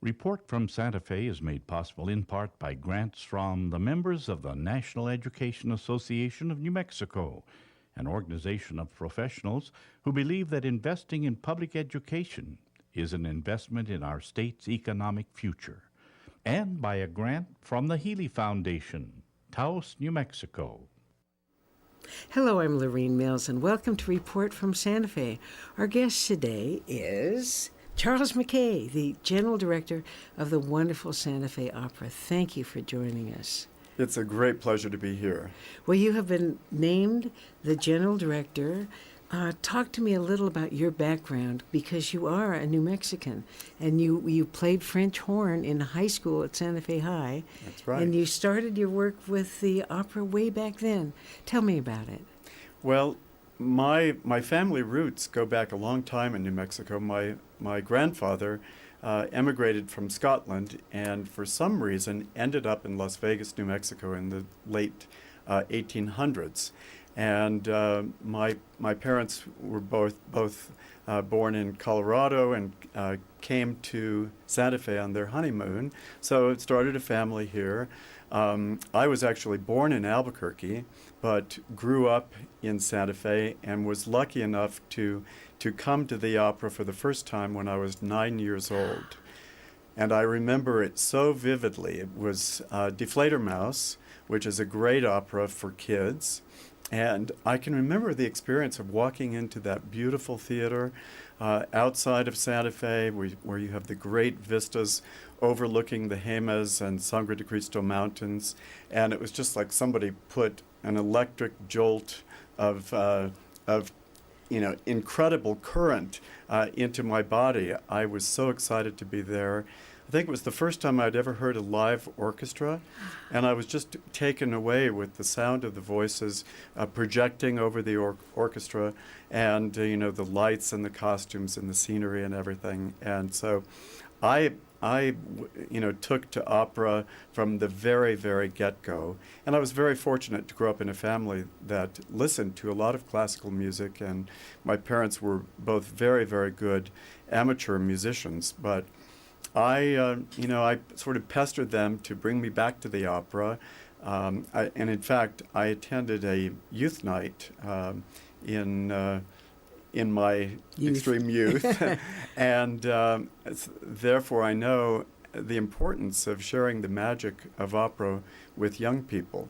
Report from Santa Fe is made possible in part by grants from the members of the National Education Association of New Mexico, an organization of professionals who believe that investing in public education is an investment in our state's economic future, and by a grant from the Healy Foundation, Taos, New Mexico. Hello, I'm Lorene Mills, and welcome to Report from Santa Fe. Our guest today is Charles McKay, the General Director of the wonderful Santa Fe Opera. Thank you for joining us. It's a great pleasure to be here. Well, you have been named the General Director. Talk to me a little about your background, because you are a New Mexican, and you played French horn in high school at Santa Fe High. That's right. And you started your work with the opera way back then. Tell me about it. Well, my family roots go back a long time in New Mexico. My grandfather emigrated from Scotland and for some reason ended up in Las Vegas, New Mexico in the late 1800s. And my parents were both born in Colorado and came to Santa Fe on their honeymoon. So it started a family here. I was actually born in Albuquerque, but grew up in Santa Fe and was lucky enough to come to the opera for the first time when I was 9 years old. And I remember it so vividly. It was Deflator Mouse, which is a great opera for kids. And I can remember the experience of walking into that beautiful theater outside of Santa Fe, where you have the great vistas overlooking the Jemez and Sangre de Cristo mountains. And it was just like somebody put an electric jolt of incredible current into my body. I was so excited to be there. I think it was the first time I'd ever heard a live orchestra, and I was just taken away with the sound of the voices projecting over the orchestra, and the lights and the costumes and the scenery and everything. And so, I took to opera from the very, very get-go, and I was very fortunate to grow up in a family that listened to a lot of classical music, and my parents were both very, very good amateur musicians, but I sort of pestered them to bring me back to the opera, and in fact, I attended a youth night in my extreme youth, and therefore I know the importance of sharing the magic of opera with young people.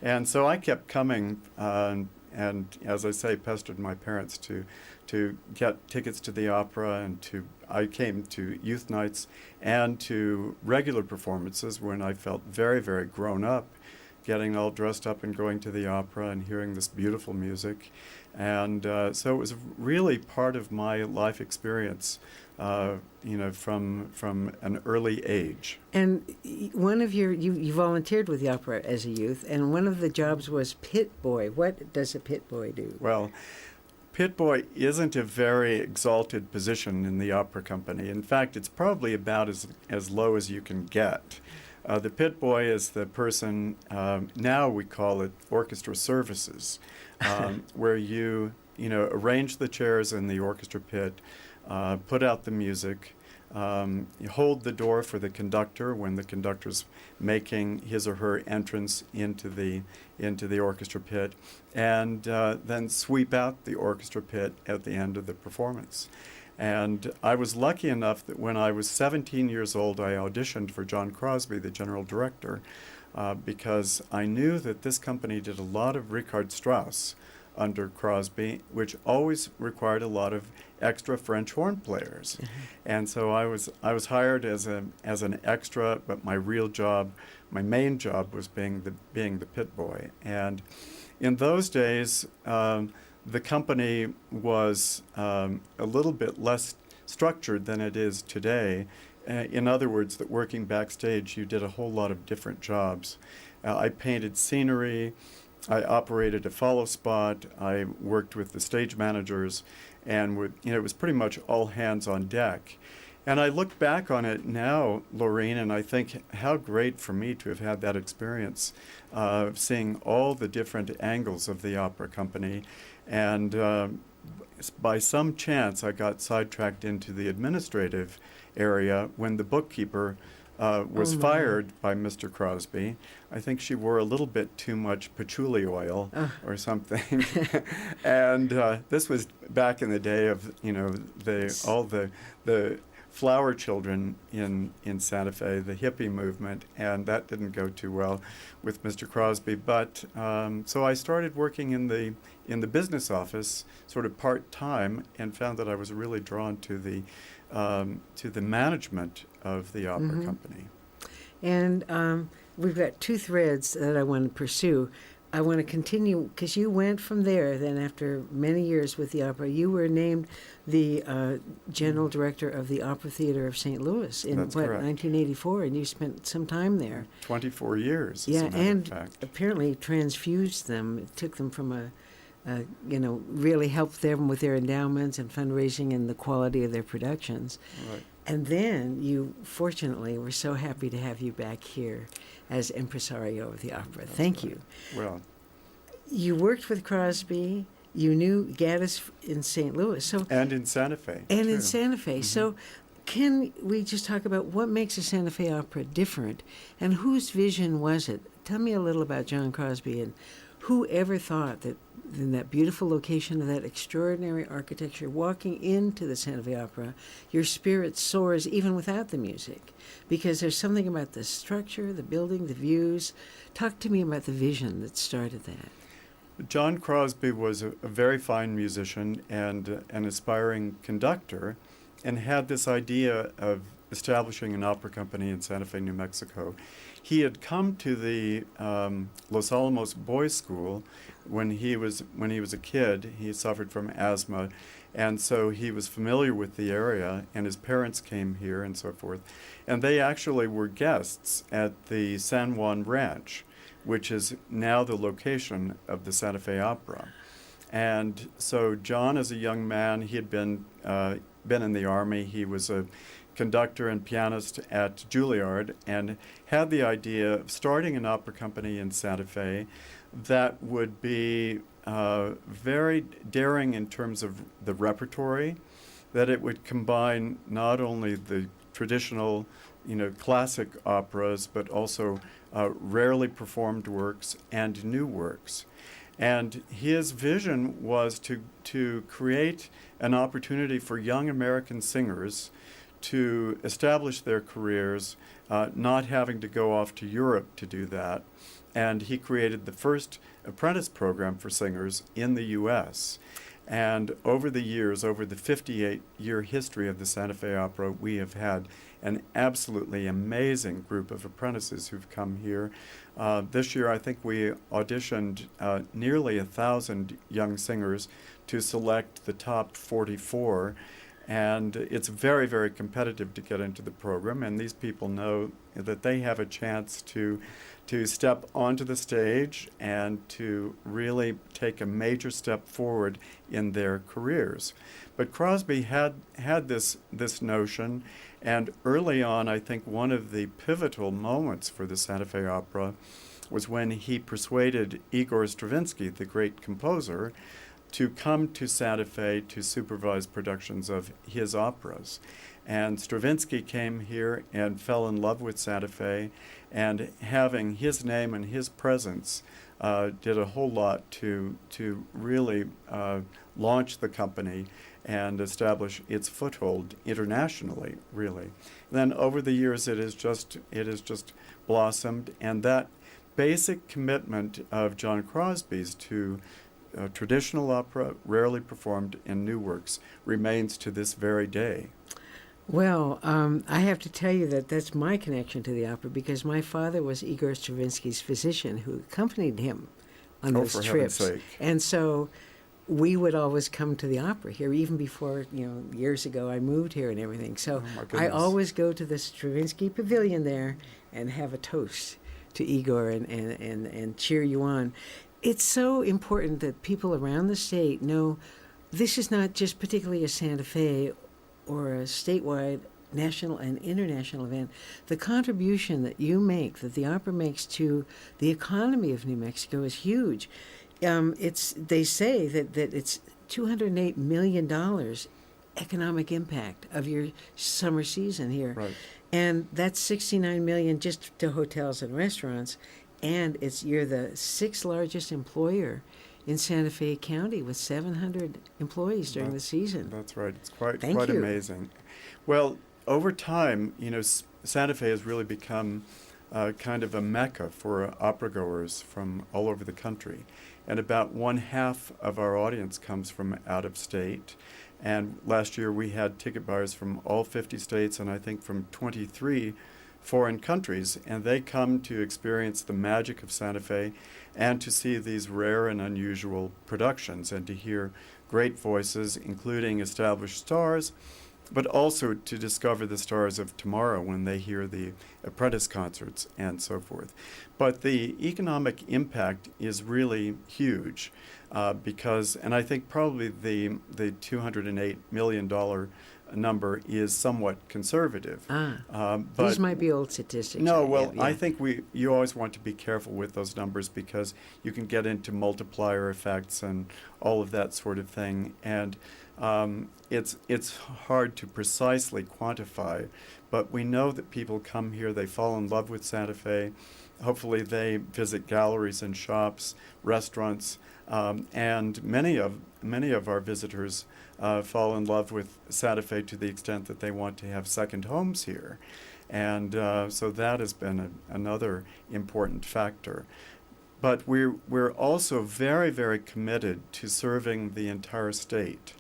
And so I kept coming, and as I say, pestered my parents to get tickets to the opera, and I came to youth nights and to regular performances when I felt very, very grown up, getting all dressed up and going to the opera and hearing this beautiful music. And so it was really part of my life experience, from an early age. And one of you volunteered with the opera as a youth, and one of the jobs was pit boy. What does a pit boy do? Well, pit boy isn't a very exalted position in the opera company. In fact, it's probably about as low as you can get. The pit boy is the person, now we call it orchestra services, where you arrange the chairs in the orchestra pit, put out the music, you hold the door for the conductor when the conductor's making his or her entrance into the orchestra pit, and then sweep out the orchestra pit at the end of the performance. And I was lucky enough that when I was 17 years old, I auditioned for John Crosby, the general director, because I knew that this company did a lot of Richard Strauss under Crosby, which always required a lot of extra French horn players. Mm-hmm. And so I was hired as an extra, but my real job, my main job, was being the pit boy. And in those days, the company was a little bit less structured than it is today. In other words, that working backstage, you did a whole lot of different jobs. I painted scenery, I operated a follow spot, I worked with the stage managers, and it was pretty much all hands on deck. And I look back on it now, Lorene, and I think how great for me to have had that experience of seeing all the different angles of the opera company. And by some chance, I got sidetracked into the administrative area when the bookkeeper was fired by Mr. Crosby. I think she wore a little bit too much patchouli oil or something. And this was back in the day of, all the flower children in Santa Fe, the hippie movement, and that didn't go too well with Mr. Crosby. But so I started working in the business office, sort of part-time, and found that I was really drawn to the management of the opera company. And we've got two threads that I want to pursue. I want to continue, because you went from there, then after many years with the opera, you were named the general director of the Opera Theater of St. Louis in, That's correct. 1984, and you spent some time there. 24 years, as Yeah, a matter and of fact. apparently transfused them. It took them from really helped them with their endowments and fundraising and the quality of their productions. Right. And then you, fortunately, we're so happy to have you back here as impresario of the opera. Thank you. Well, You worked with Crosby. You knew Gaddis in St. Louis. So and in Santa Fe. and too. in Santa Fe. So can we just talk about what makes a Santa Fe opera different and whose vision was it? Tell me a little about John Crosby and who ever thought that in that beautiful location of that extraordinary architecture, walking into the Santa Fe Opera, your spirit soars even without the music, because there's something about the structure, the building, the views. Talk to me about the vision that started that. John Crosby was a very fine musician and an aspiring conductor, and had this idea of establishing an opera company in Santa Fe, New Mexico. He had come to the Los Alamos Boys School when he was a kid. He suffered from asthma, and so he was familiar with the area, and his parents came here and so forth. And they actually were guests at the San Juan Ranch, which is now the location of the Santa Fe Opera. And so John, as a young man, he had been in the Army. He was a conductor and pianist at Juilliard, and had the idea of starting an opera company in Santa Fe that would be very daring in terms of the repertory, that it would combine not only the traditional, classic operas, but also rarely performed works and new works. And his vision was to create an opportunity for young American singers to establish their careers, not having to go off to Europe to do that. And he created the first apprentice program for singers in the U.S. And over the years, over the 58-year history of the Santa Fe Opera, we have had an absolutely amazing group of apprentices who've come here. This year, I think we auditioned nearly 1,000 young singers to select the top 44. And it's very, very competitive to get into the program, and these people know that they have a chance to step onto the stage and to really take a major step forward in their careers. But Crosby had this notion, and early on, I think one of the pivotal moments for the Santa Fe Opera was when he persuaded Igor Stravinsky, the great composer, to come to Santa Fe to supervise productions of his operas. And Stravinsky came here and fell in love with Santa Fe, and having his name and his presence did a whole lot to really launch the company and establish its foothold internationally, really. And then over the years, it has just blossomed, and that basic commitment of John Crosby's to traditional opera, rarely performed in new works, remains to this very day. Well, I have to tell you that that's my connection to the opera, because my father was Igor Stravinsky's physician who accompanied him on those for trips. heaven's sake. And so we would always come to the opera here, even before, years ago I moved here and everything. So Oh, my I goodness. always go to the Stravinsky Pavilion there and have a toast to Igor and cheer you on. It's so important that people around the state know this is not just particularly a Santa Fe or a statewide, national, and international event. The contribution that you make, that the opera makes to the economy of New Mexico, is huge. They say that it's $208 million economic impact of your summer season here. Right. And that's $69 million just to hotels and restaurants. And you're the sixth largest employer in Santa Fe County with 700 employees during the season. That's right. It's quite Thank you. amazing. Well, over time, Santa Fe has really become kind of a mecca for opera goers from all over the country. And about 1/2 of our audience comes from out of state. And last year we had ticket buyers from all 50 states and I think from 23 foreign countries. And they come to experience the magic of Santa Fe and to see these rare and unusual productions and to hear great voices, including established stars, but also to discover the stars of tomorrow when they hear the apprentice concerts and so forth. But the economic impact is really huge because, and I think probably the $208 million number is somewhat conservative. But these might be old statistics. No, well, yeah. I think you always want to be careful with those numbers because you can get into multiplier effects and all of that sort of thing. And it's hard to precisely quantify, but we know that people come here, they fall in love with Santa Fe. Hopefully they visit galleries and shops, restaurants, and many of our visitors fall in love with Santa Fe to the extent that they want to have second homes here. And so that has been another important factor. But we're also very, very committed to serving the entire state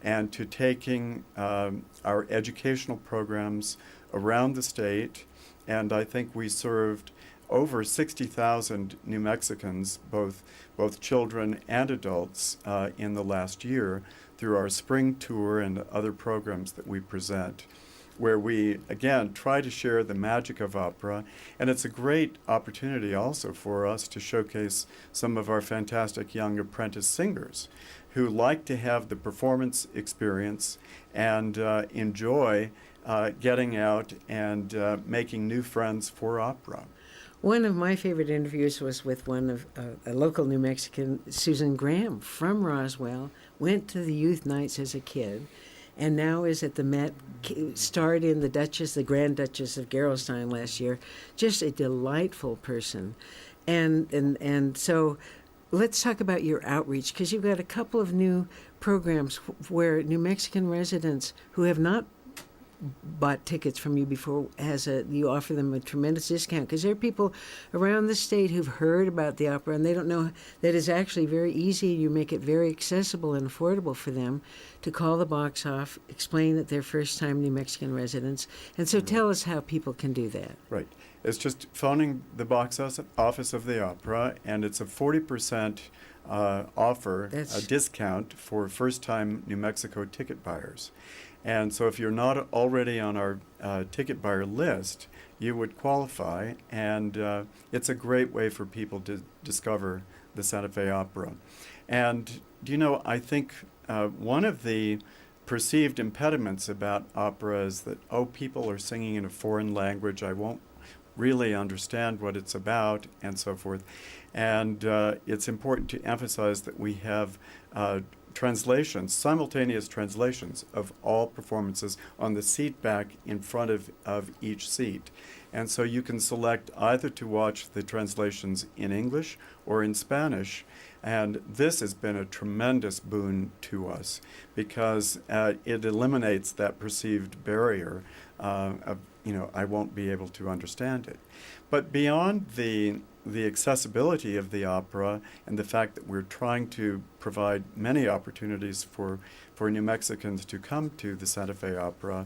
and to taking our educational programs around the state. And I think we served over 60,000 New Mexicans, both children and adults, in the last year through our spring tour and other programs that we present, where we, again, try to share the magic of opera. And it's a great opportunity also for us to showcase some of our fantastic young apprentice singers who like to have the performance experience and enjoy getting out and making new friends for opera. One of my favorite interviews was with one of a local New Mexican, Susan Graham from Roswell, went to the youth nights as a kid, and now is at the Met, starred in the Grand Duchess of Gerolstein last year. Just a delightful person. And so let's talk about your outreach, because you've got a couple of new programs where New Mexican residents who have not bought tickets from you before, you offer them a tremendous discount, because there are people around the state who've heard about the opera and they don't know that it's actually very easy. You make it very accessible and affordable for them to call the box off, explain that they're first-time New Mexican residents. And so tell us how people can do that. Right. It's just phoning the box office of the opera, and it's a 40% offer, a discount for first-time New Mexico ticket buyers. And so if you're not already on our ticket buyer list, you would qualify, and it's a great way for people to discover the Santa Fe Opera. And, I think one of the perceived impediments about opera is that, people are singing in a foreign language, I won't really understand what it's about, and so forth. And it's important to emphasize that we have simultaneous translations of all performances on the seat back in front of each seat. And so you can select either to watch the translations in English or in Spanish. And this has been a tremendous boon to us because it eliminates that perceived barrier of, I won't be able to understand it. But beyond the accessibility of the opera and the fact that we're trying to provide many opportunities for New Mexicans to come to the Santa Fe Opera,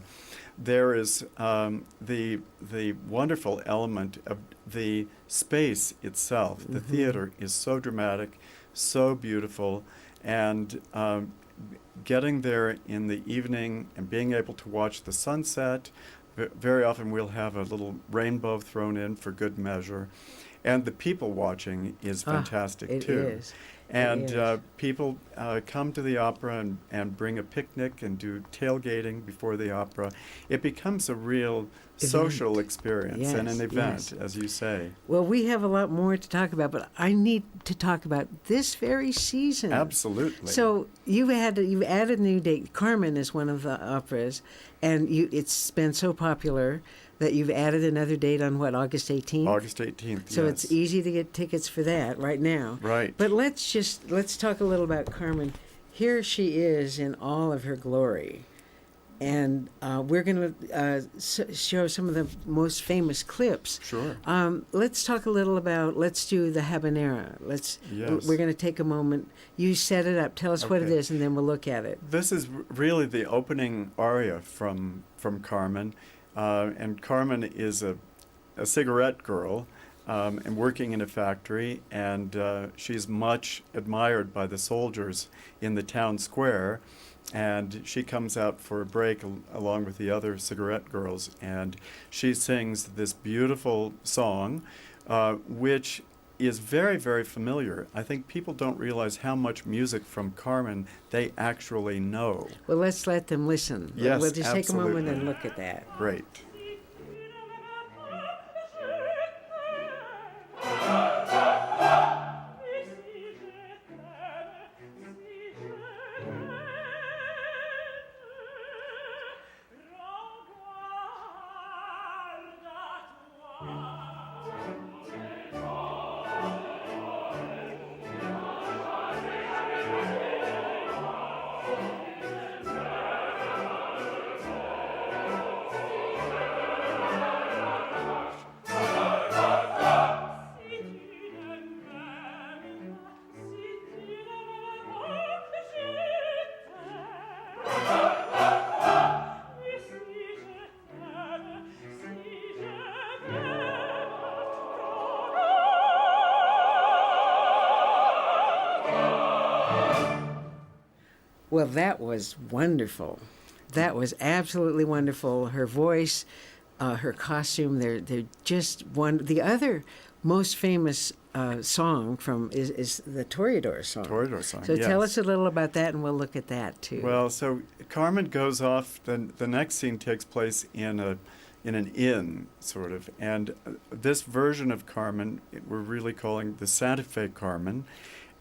there is the wonderful element of the space itself. Mm-hmm. The theater is so dramatic, so beautiful, and getting there in the evening and being able to watch the sunset. Very often we'll have a little rainbow thrown in for good measure. And the people watching is fantastic, it too. is. And It is. people come to the opera and bring a picnic and do tailgating before the opera. It becomes a real social experience and an Yes, event, yes. as you say. Well, we have a lot more to talk about, but I need to talk about this very season. Absolutely. So you've added a new date. Carmen is one of the operas, and it's been so popular that you've added another date on what, August 18th? August 18th, So yes. it's easy to get tickets for that right now. Right. But let's talk a little about Carmen. Here she is in all of her glory. And we're going to show some of the most famous clips. Sure. Let's talk a little about, let's do the habanera. Yes. We're going to take a moment. You set it up. Tell us what it Okay. is, and then we'll look at it. This is really the opening aria from Carmen. And Carmen is a cigarette girl and working in a factory, and she's much admired by the soldiers in the town square. And she comes out for a break along with the other cigarette girls, and she sings this beautiful song, which is very, very familiar. I think people don't realize how much music from Carmen they actually know. Well, let's let them listen. Yes, We'll just take a moment absolutely. and look at that. Great. Well, that was wonderful. That was absolutely wonderful. Her voice, her costume, they're just one. The other most famous song is the Toreador song. Toreador song, So yes. tell us a little about that, and we'll look at that too. Well, so Carmen goes off. The next scene takes place in an inn, sort of, and this version of Carmen we're really calling the Santa Fe Carmen.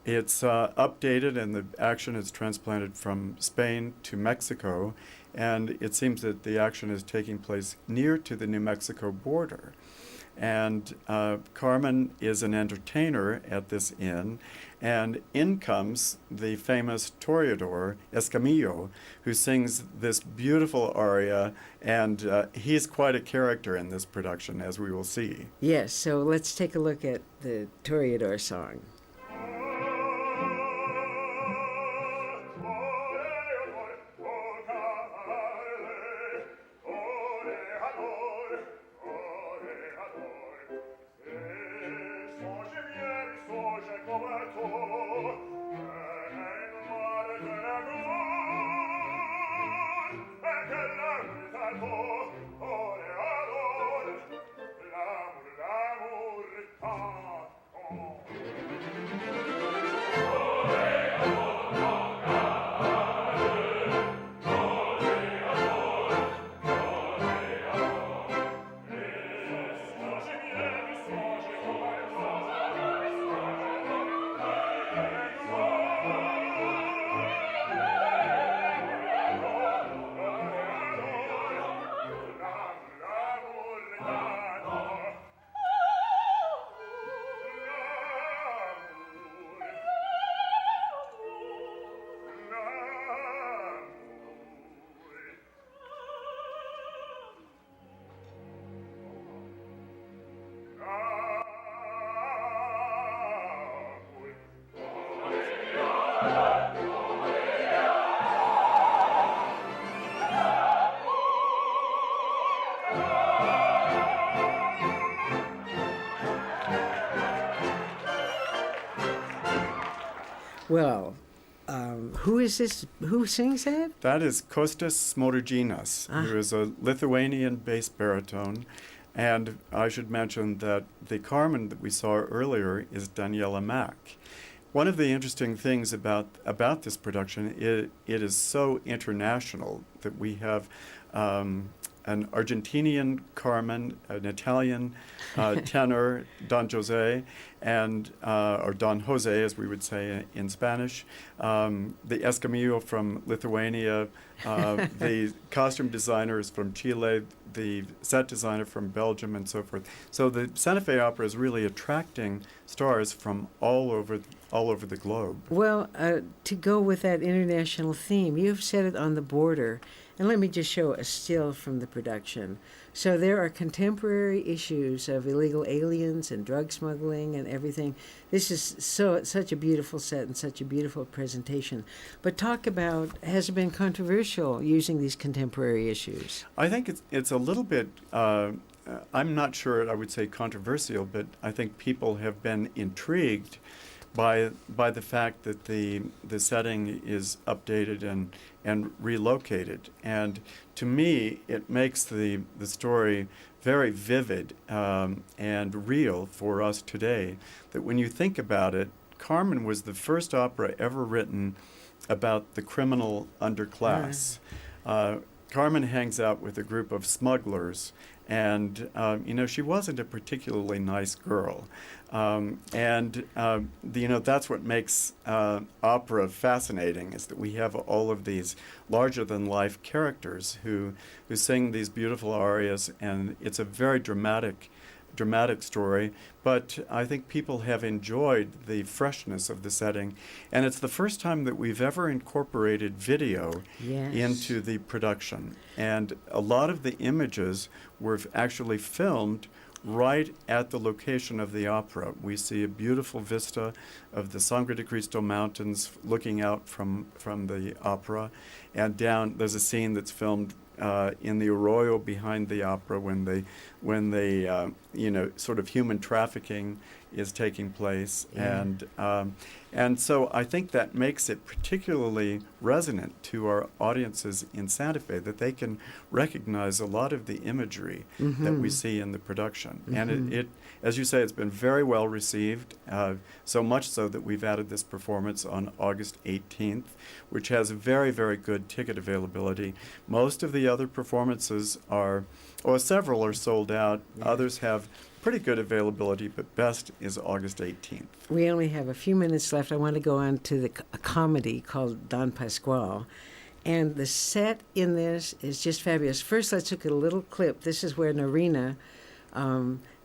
It's updated, and the action is transplanted from Spain to Mexico, and it seems that the action is taking place near to the New Mexico border. And Carmen is an entertainer at this inn, and in comes the famous Toreador, Escamillo, who sings this beautiful aria, and he's quite a character in this production, as we will see. Yes, so let's take a look at the Toreador song. Well, who is this? Who sings that? That is Kostas Smoriginas, who is a Lithuanian bass baritone. And I should mention that the Carmen that we saw earlier is Daniela Mack. One of the interesting things about this production, it is so international that we have an Argentinian Carmen, an Italian tenor, Don Jose, and or Don Jose, as we would say in Spanish, the Escamillo from Lithuania, the costume designer is from Chile, the set designer from Belgium, and so forth. So the Santa Fe Opera is really attracting stars from all over the globe. Well, to go with that international theme, you've set it on the border. And let me just show a still from the production. So there are contemporary issues of illegal aliens and drug smuggling and everything. This is such a beautiful set and such a beautiful presentation. But talk about, has it been controversial using these contemporary issues? I think it's a little bit, I'm not sure I would say controversial, but I think people have been intrigued by the fact that the setting is updated and relocated. And to me, it makes the story very vivid and real for us today. That when you think about it, Carmen was the first opera ever written about the criminal underclass. Carmen hangs out with a group of smugglers, and she wasn't a particularly nice girl. That's what makes opera fascinating, is that we have all of these larger-than-life characters who sing these beautiful arias, and it's a very dramatic story. But I think people have enjoyed the freshness of the setting, and it's the first time that we've ever incorporated video into the production. And a lot of the images were actually filmed right at the location of the opera. We see a beautiful vista of the Sangre de Cristo Mountains looking out from the opera, and down there's a scene that's filmed in the arroyo behind the opera when they sort of human trafficking is taking place. And so I think that makes it particularly resonant to our audiences in Santa Fe, that they can recognize a lot of the imagery that we see in the production. And it, as you say, it's been very well received, so much so that we've added this performance on August 18th, which has very, very good ticket availability. Most of the other performances several are sold out. Others have pretty good availability, but best is August 18th. We only have a few minutes left. I want to go on to a comedy called Don Pasquale. And the set in this is just fabulous. First, let's look at a little clip. This is where Norina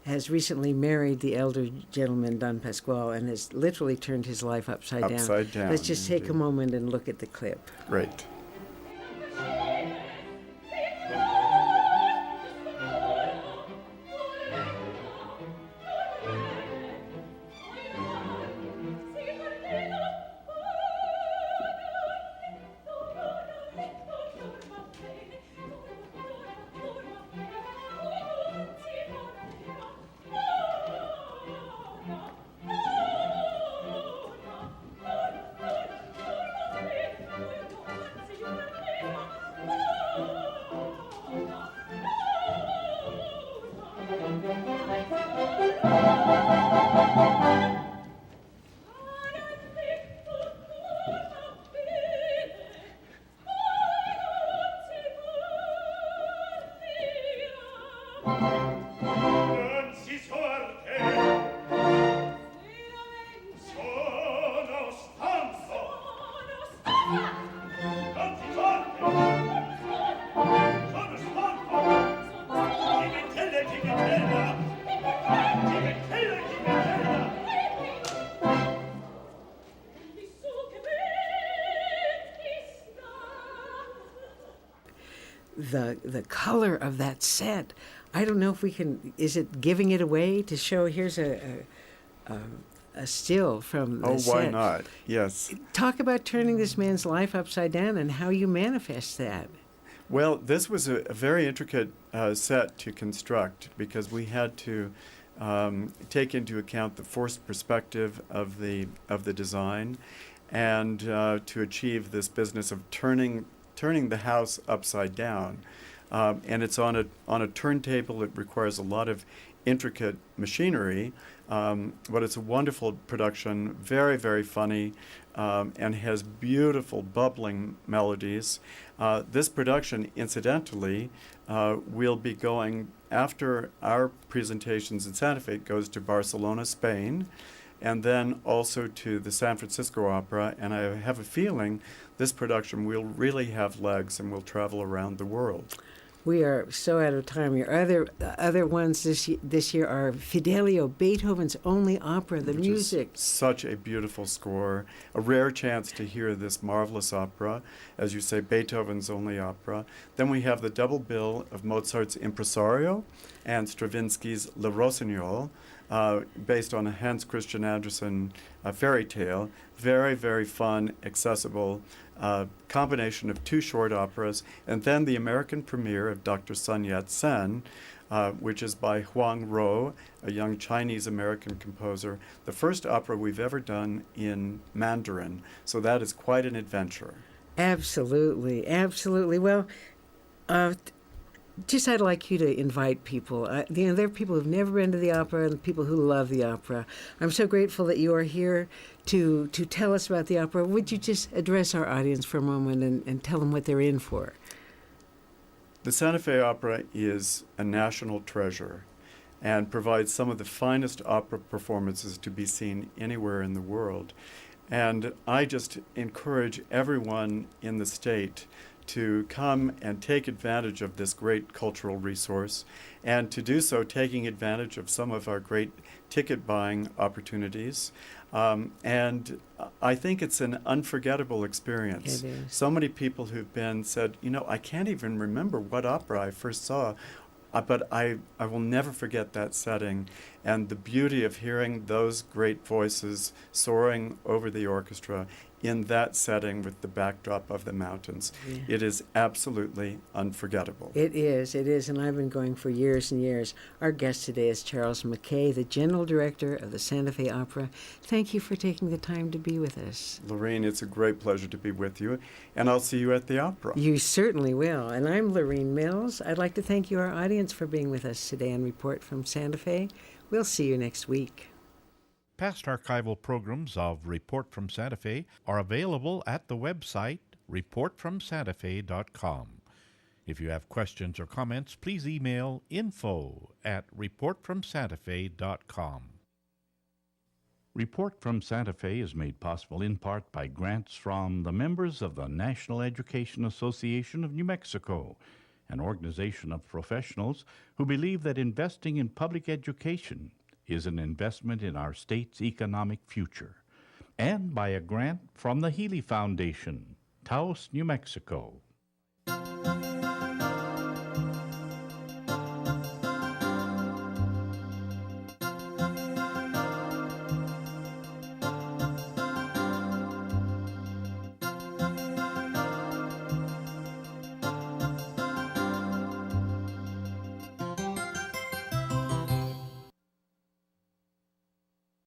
has recently married the elder gentleman, Don Pasquale, and has literally turned his life upside down. Let's just take a moment and look at the clip. Great. The color of that set, I don't know if we can, is it giving it away to show, here's a still from the set. Oh, why not? Yes. Talk about turning this man's life upside down and how you manifest that. Well, this was a very intricate set to construct, because we had to take into account the forced perspective of the design, and to achieve this business of turning the house upside down. and it's on a turntable. It requires a lot of intricate machinery, but it's a wonderful production, very, very funny, and has beautiful bubbling melodies. This production, incidentally, will be going after our presentations in Santa Fe. It goes to Barcelona, Spain, and then also to the San Francisco Opera. And I have a feeling this production will really have legs and will travel around the world. We are so out of time. Your other ones this year are Fidelio, Beethoven's only opera, the Which music. is such a beautiful score, a rare chance to hear this marvelous opera, as you say, Beethoven's only opera. Then we have the double bill of Mozart's Impresario and Stravinsky's Le Rossignol, based on a Hans Christian Andersen fairy tale. Very, very fun, accessible combination of two short operas. And then the American premiere of Dr. Sun Yat-sen, which is by Huang Ro, a young Chinese-American composer, the first opera we've ever done in Mandarin. So that is quite an adventure. Absolutely, absolutely. Well, just I'd like you to invite people. There are people who've never been to the opera and people who love the opera. I'm so grateful that you are here to tell us about the opera. Would you just address our audience for a moment and tell them what they're in for? The Santa Fe Opera is a national treasure and provides some of the finest opera performances to be seen anywhere in the world. And I just encourage everyone in the state to come and take advantage of this great cultural resource, and to do so taking advantage of some of our great ticket buying opportunities. And I think it's an unforgettable experience. It is. So many people who've been said, I can't even remember what opera I first saw, but I will never forget that setting and the beauty of hearing those great voices soaring over the orchestra in that setting with the backdrop of the mountains. Yeah. It is absolutely unforgettable. It is, and I've been going for years and years. Our guest today is Charles Mackay, the General Director of the Santa Fe Opera. Thank you for taking the time to be with us. Lorene, it's a great pleasure to be with you, and I'll see you at the opera. You certainly will. And I'm Lorene Mills. I'd like to thank you, our audience, for being with us today on Report from Santa Fe. We'll see you next week. Past archival programs of Report from Santa Fe are available at the website reportfromsantafe.com. If you have questions or comments, please email info@reportfromsantafe.com. Report from Santa Fe is made possible in part by grants from the members of the National Education Association of New Mexico, an organization of professionals who believe that investing in public education is an investment in our state's economic future, and by a grant from the Healy Foundation, Taos, New Mexico.